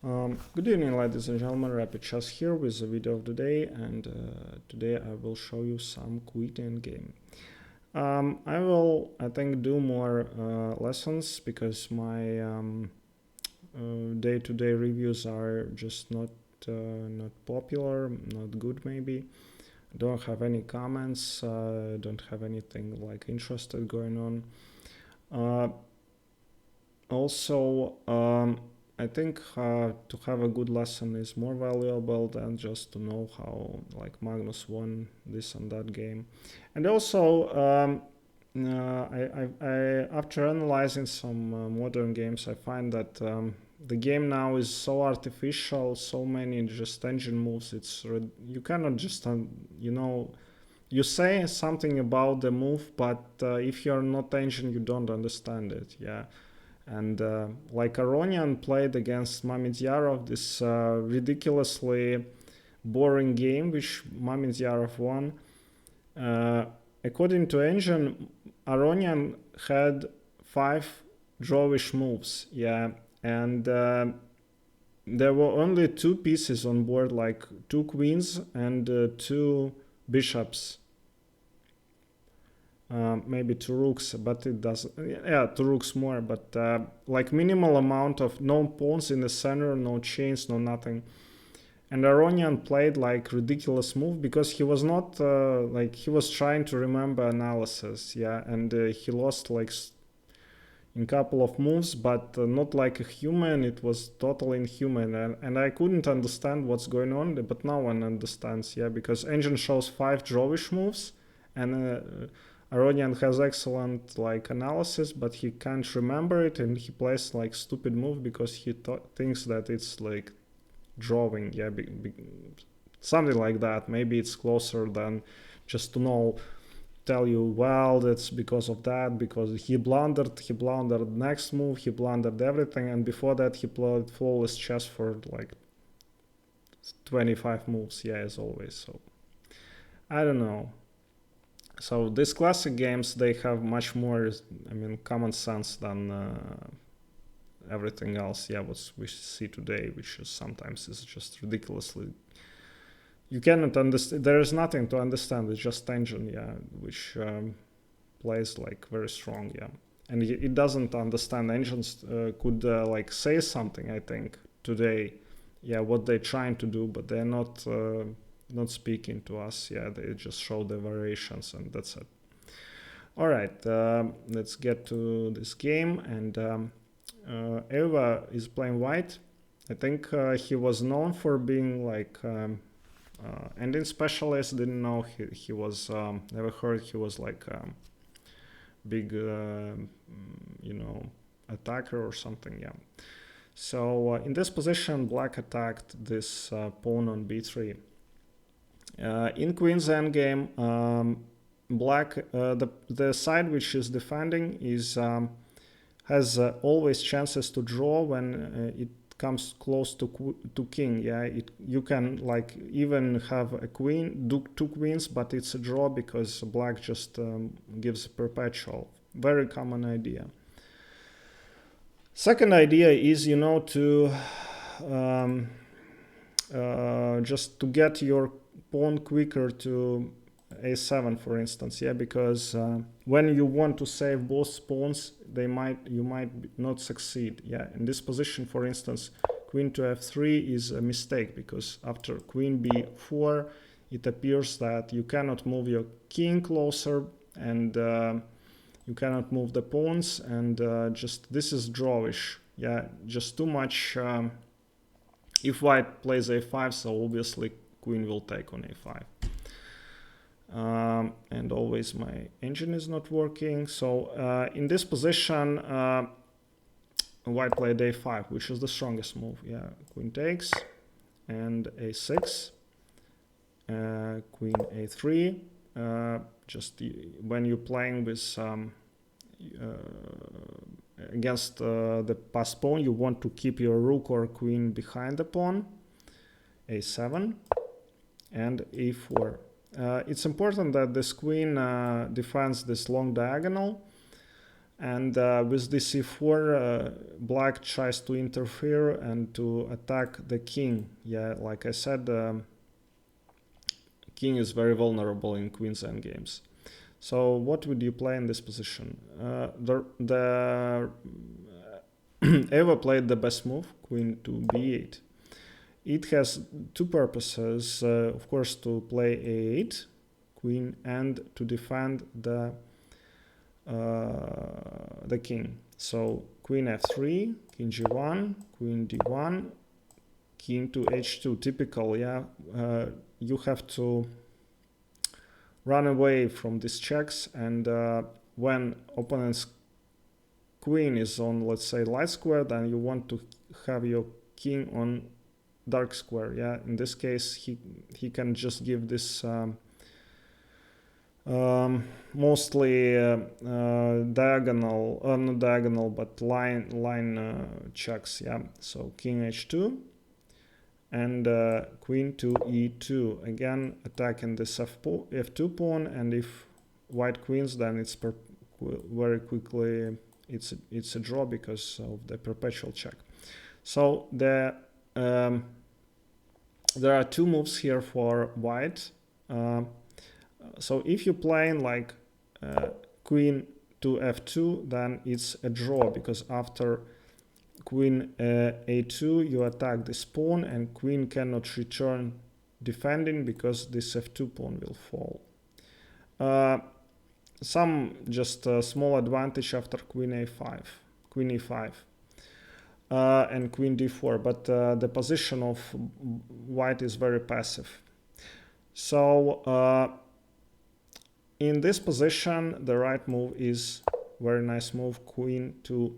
Good evening, ladies and gentlemen. Rapid Chess here with the video of the day, and today I will show you some quick endgame. I will, I think, do more lessons because my day-to-day reviews are just not popular, not good maybe. I don't have any comments, don't have anything like interested going on. Also, I think to have a good lesson is more valuable than just to know how like Magnus won this and that game. And also, after analyzing some modern games, I find that the game now is so artificial, so many just engine moves. You cannot just you say something about the move, but if you're not engine, you don't understand it. Yeah. And like Aronian played against Mamedyarov, this ridiculously boring game, which Mamedyarov won. According to Engine, Aronian had 5 drawish moves, yeah, and there were only 2 pieces on board, like 2 queens and 2 bishops. Maybe 2 rooks, but it doesn't. Yeah, 2 rooks more, but like minimal amount of no pawns in the center, no chains, no nothing. And Aronian played like ridiculous move because he was not like he was trying to remember analysis, yeah, and he lost like in couple of moves, but not like a human. It was totally inhuman, and I couldn't understand what's going on, but now one understands, yeah, because Engine shows 5 drawish moves, and Aronian has excellent like analysis, but he can't remember it, and he plays like stupid move because he thinks that it's like drawing, yeah, something like that. Maybe it's closer than just to know, tell you, well, that's because of that, because he blundered next move, he blundered everything, and before that he played flawless chess for like 25 moves, yeah, as always. So I don't know. So these classic games, they have much more, I mean, common sense than everything else. Yeah, what we see today, which is sometimes is just ridiculously. You cannot understand. There is nothing to understand. It's just engine, yeah, which plays like very strong, yeah. And it doesn't understand. Engines could like say something, I think, today, yeah, what they're trying to do, but they're not speaking to us. Yeah, they just show the variations, and that's it. All right, let's get to this game. And Euwe is playing white. I think he was known for being like ending specialist. Didn't know he was. Never heard he was like big, attacker or something. Yeah. So in this position, black attacked this pawn on b3. In queen's endgame, black the side which is defending is has always chances to draw when it comes close to king. Yeah, you can like even have a queen, 2 queens, but it's a draw because black just gives a perpetual. Very common idea. Second idea is to just to get your pawn quicker to a7, for instance, yeah, because when you want to save both pawns, you might not succeed. Yeah, in this position, for instance, queen to f3 is a mistake because after queen b4, it appears that you cannot move your king closer, and you cannot move the pawns, and just this is drawish. Yeah, just too much. If white plays a5, so obviously queen will take on a5. And always my engine is not working. So in this position, white played a5, which is the strongest move. Yeah, queen takes, and a6, queen a3. Just when you're playing with against the passed pawn, you want to keep your rook or queen behind the pawn. a7 and a4. It's important that this queen defends this long diagonal. And with this e4, black tries to interfere and to attack the king. Yeah, like I said, king is very vulnerable in queen's endgames. So what would you play in this position? Euwe played the best move, queen to b8. It has two purposes, of course, to play a8, queen, and to defend the king. So queen f3, king g1, queen d1, king to h2. Typical, yeah. You have to run away from these checks, and when opponent's queen is on, let's say, light square, then you want to have your king on dark square. Yeah, in this case, he can just give this mostly diagonal, not diagonal, but line checks. Yeah, so king h2 and queen to e2, again attacking this f2 pawn, and if white queens, then it's very quickly it's a draw because of the perpetual check. So there are two moves here for white. So if you're playing like queen to f2, then it's a draw, because after queen a2 you attack this pawn, and queen cannot return defending because this f2 pawn will fall. Some just small advantage after queen a5, queen e5, and queen d4, but the position of white is very passive. So in this position, the right move is very nice move, queen to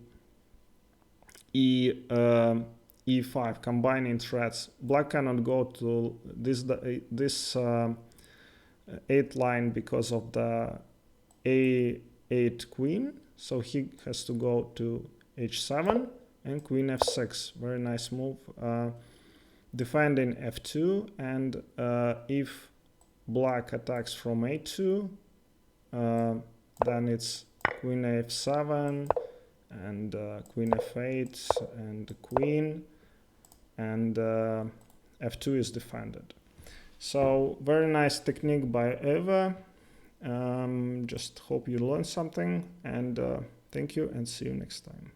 e5, combining threats. Black cannot go to this 8 line because of the a8 queen, so he has to go to h7 and queen f6. Very nice move, defending f2, and if black attacks from a2, then it's queen f7 and queen f8 and queen, and f2 is defended. So very nice technique by Euwe. Just hope you learned something, and thank you, and see you next time.